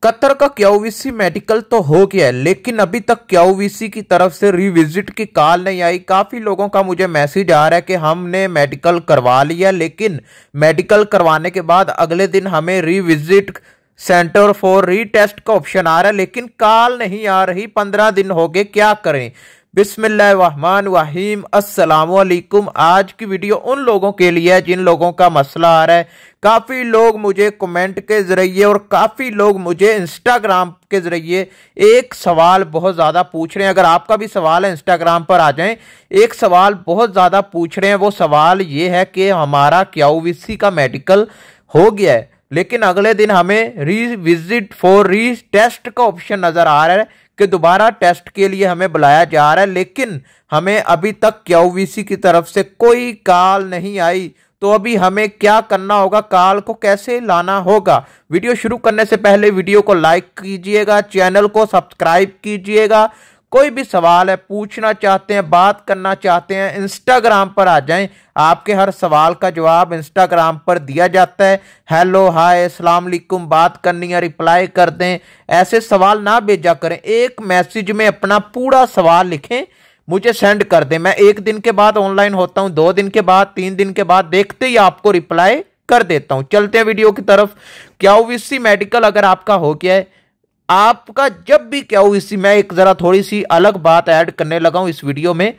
Qatar का क्यूवीसी medical तो हो गया है, लेकिन अभी तक क्यूवीसी की तरफ से रिविजिट की कॉल नहीं आई। काफी लोगों का मुझे मैसेज आ रहा है कि हमने मेडिकल करवा लिया, लेकिन मेडिकल करवाने के बाद अगले दिन हमें रिविजिट सेंटर फॉर रीटेस्ट का ऑप्शन आ रहा है, लेकिन कॉल नहीं आ रही। 15 दिन हो गए, क्या करें। बिस्मिल्लाहिर्रहमानिर्रहीम, अस्सलामुअलैकुम। आज की वीडियो उन लोगों के लिए है जिन लोगों का मसला आ रहा है। काफ़ी लोग मुझे कमेंट के ज़रिए और काफ़ी लोग मुझे इंस्टाग्राम के ज़रिए एक सवाल बहुत ज़्यादा पूछ रहे हैं। अगर आपका भी सवाल है इंस्टाग्राम पर आ जाएं। एक सवाल बहुत ज़्यादा पूछ रहे हैं, वो सवाल ये है कि हमारा क्यूवीसी का मेडिकल हो गया है, लेकिन अगले दिन हमें रिविजिट फॉर रीटेस्ट का ऑप्शन नज़र आ रहा है कि दोबारा टेस्ट के लिए हमें बुलाया जा रहा है, लेकिन हमें अभी तक क्यूवीसी की तरफ से कोई कॉल नहीं आई। तो अभी हमें क्या करना होगा, कॉल को कैसे लाना होगा। वीडियो शुरू करने से पहले वीडियो को लाइक कीजिएगा, चैनल को सब्सक्राइब कीजिएगा। कोई भी सवाल है, पूछना चाहते हैं, बात करना चाहते हैं, इंस्टाग्राम पर आ जाएं। आपके हर सवाल का जवाब इंस्टाग्राम पर दिया जाता है। हेलो, हाय, अस्सलाम वालेकुम, बात करनी है रिप्लाई कर दें। ऐसे सवाल ना भेजा करें, एक मैसेज में अपना पूरा सवाल लिखें, मुझे सेंड कर दें। मैं 1 दिन के बाद ऑनलाइन होता हूं, 2 दिन के बाद, 3 दिन के बाद, देखते ही आपको रिप्लाई कर देता हूं। चलते हैं वीडियो की तरफ। क्यूवीसी मेडिकल अगर आपका हो गया है, आपका जब भी क्यूवीसी, मैं एक जरा थोड़ी सी अलग बात ऐड करने लगा हूं इस वीडियो में।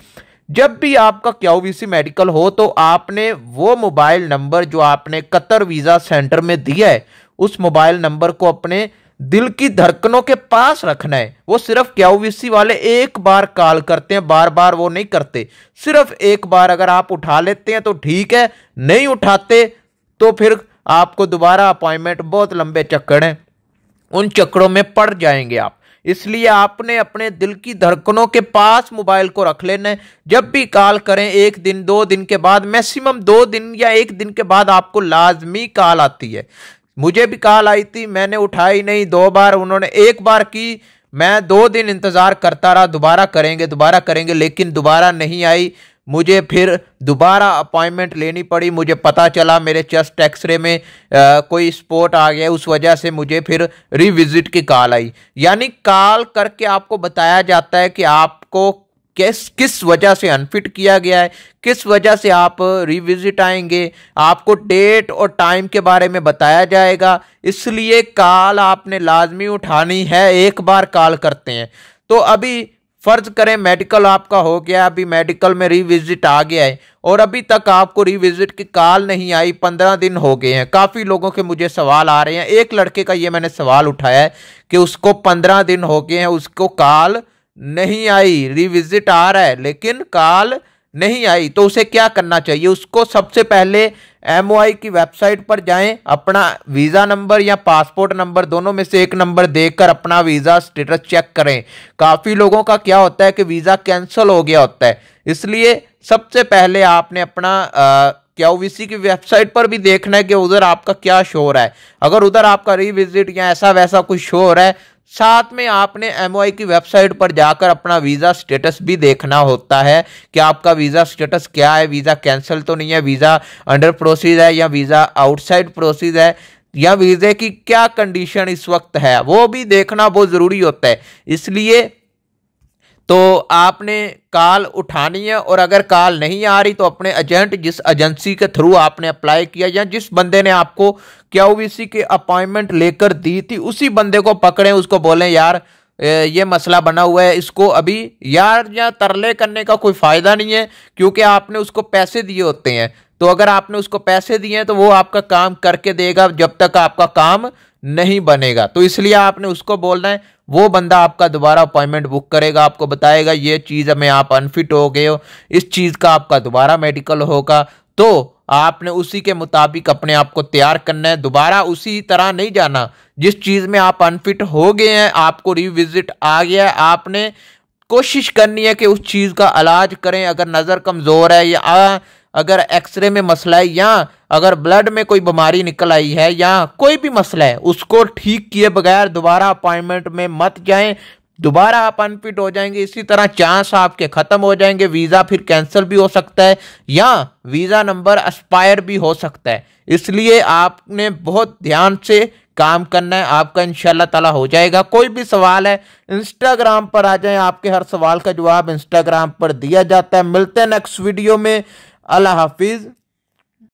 जब भी आपका क्यूवीसी मेडिकल हो तो आपने वो मोबाइल नंबर जो आपने कतर वीजा सेंटर में दिया है, उस मोबाइल नंबर को अपने दिल की धड़कनों के पास रखना है। वो सिर्फ क्यूवीसी वाले एक बार कॉल करते हैं, बार बार वो नहीं करते। सिर्फ एक बार अगर आप उठा लेते हैं तो ठीक है, नहीं उठाते तो फिर आपको दोबारा अपॉइंटमेंट, बहुत लंबे चक्कर हैं, उन चक्करों में पड़ जाएंगे आप। इसलिए आपने अपने दिल की धड़कनों के पास मोबाइल को रख लेना है। जब भी कॉल करें 1 दिन 2 दिन के बाद, मैक्सिमम 2 दिन या 1 दिन के बाद आपको लाजमी कॉल आती है। मुझे भी कॉल आई थी, मैंने उठाई नहीं। 2 बार उन्होंने, 1 बार की, मैं 2 दिन इंतजार करता रहा, दोबारा करेंगे, लेकिन दोबारा नहीं आई। मुझे फिर दोबारा अपॉइंटमेंट लेनी पड़ी। मुझे पता चला मेरे चेस्ट एक्सरे में कोई स्पॉट आ गया, उस वजह से मुझे फिर रिविजिट की कॉल आई। यानी कॉल करके आपको बताया जाता है कि आपको किस वजह से अनफिट किया गया है, किस वजह से आप रिविजिट आएंगे, आपको डेट और टाइम के बारे में बताया जाएगा। इसलिए कॉल आपने लाजमी उठानी है। एक बार कॉल करते हैं तो अभी फर्ज करें मेडिकल आपका हो गया, अभी मेडिकल में रिविजिट आ गया है और अभी तक आपको रिविजिट की कॉल नहीं आई। 15 दिन हो गए हैं। काफ़ी लोगों के मुझे सवाल आ रहे हैं। एक लड़के का ये मैंने सवाल उठाया है कि उसको 15 दिन हो गए हैं, उसको कॉल नहीं आई। रिविजिट आ रहा है लेकिन कॉल नहीं आई, तो उसे क्या करना चाहिए। उसको सबसे पहले MOI की वेबसाइट पर जाएं, अपना वीज़ा नंबर या पासपोर्ट नंबर, दोनों में से एक नंबर देकर अपना वीज़ा स्टेटस चेक करें। काफ़ी लोगों का क्या होता है कि वीज़ा कैंसिल हो गया होता है, इसलिए सबसे पहले आपने अपना क्यूवीसी की वेबसाइट पर भी देखना है कि उधर आपका क्या शो हो रहा है। अगर उधर आपका रिविजिट या ऐसा वैसा कुछ शो हो रहा है, साथ में आपने MOI की वेबसाइट पर जाकर अपना वीज़ा स्टेटस भी देखना होता है कि आपका वीज़ा स्टेटस क्या है। वीज़ा कैंसिल तो नहीं है, वीज़ा अंडर प्रोसीज है या वीज़ा आउटसाइड प्रोसीज है, या वीज़े की क्या कंडीशन इस वक्त है, वो भी देखना बहुत ज़रूरी होता है। इसलिए तो आपने कॉल उठानी है, और अगर कॉल नहीं आ रही तो अपने एजेंट, जिस एजेंसी के थ्रू आपने अप्लाई किया या जिस बंदे ने आपको क्यूवीसी की अपॉइंटमेंट लेकर दी थी, उसी बंदे को पकड़ें, उसको बोलें यार ये मसला बना हुआ है, इसको अभी यार या तरले करने का कोई फ़ायदा नहीं है, क्योंकि आपने उसको पैसे दिए होते हैं। तो अगर आपने उसको पैसे दिए हैं तो वो आपका काम करके देगा जब तक आपका काम नहीं बनेगा। तो इसलिए आपने उसको बोलना है, वो बंदा आपका दोबारा अपॉइंटमेंट बुक करेगा, आपको बताएगा ये चीज़ में आप अनफिट हो गए हो, इस चीज़ का आपका दोबारा मेडिकल होगा। तो आपने उसी के मुताबिक अपने आप को तैयार करना है। दोबारा उसी तरह नहीं जाना जिस चीज़ में आप अनफिट हो गए हैं, आपको रिविजिट आ गया है। आपने कोशिश करनी है कि उस चीज़ का इलाज करें। अगर नज़र कमज़ोर है, या अगर एक्सरे में मसला है, या अगर ब्लड में कोई बीमारी निकल आई है, या कोई भी मसला है, उसको ठीक किए बगैर दोबारा अपॉइंटमेंट में मत जाएं। दोबारा आप अनफिट हो जाएंगे। इसी तरह चांस आपके ख़त्म हो जाएंगे। वीज़ा फिर कैंसिल भी हो सकता है या वीज़ा नंबर एक्सपायर भी हो सकता है। इसलिए आपने बहुत ध्यान से काम करना है, आपका इंशाल्लाह ताला हो जाएगा। कोई भी सवाल है इंस्टाग्राम पर आ जाएं, आपके हर सवाल का जवाब इंस्टाग्राम पर दिया जाता है। मिलते हैं नेक्स्ट वीडियो में। अल्लाह हाफिज।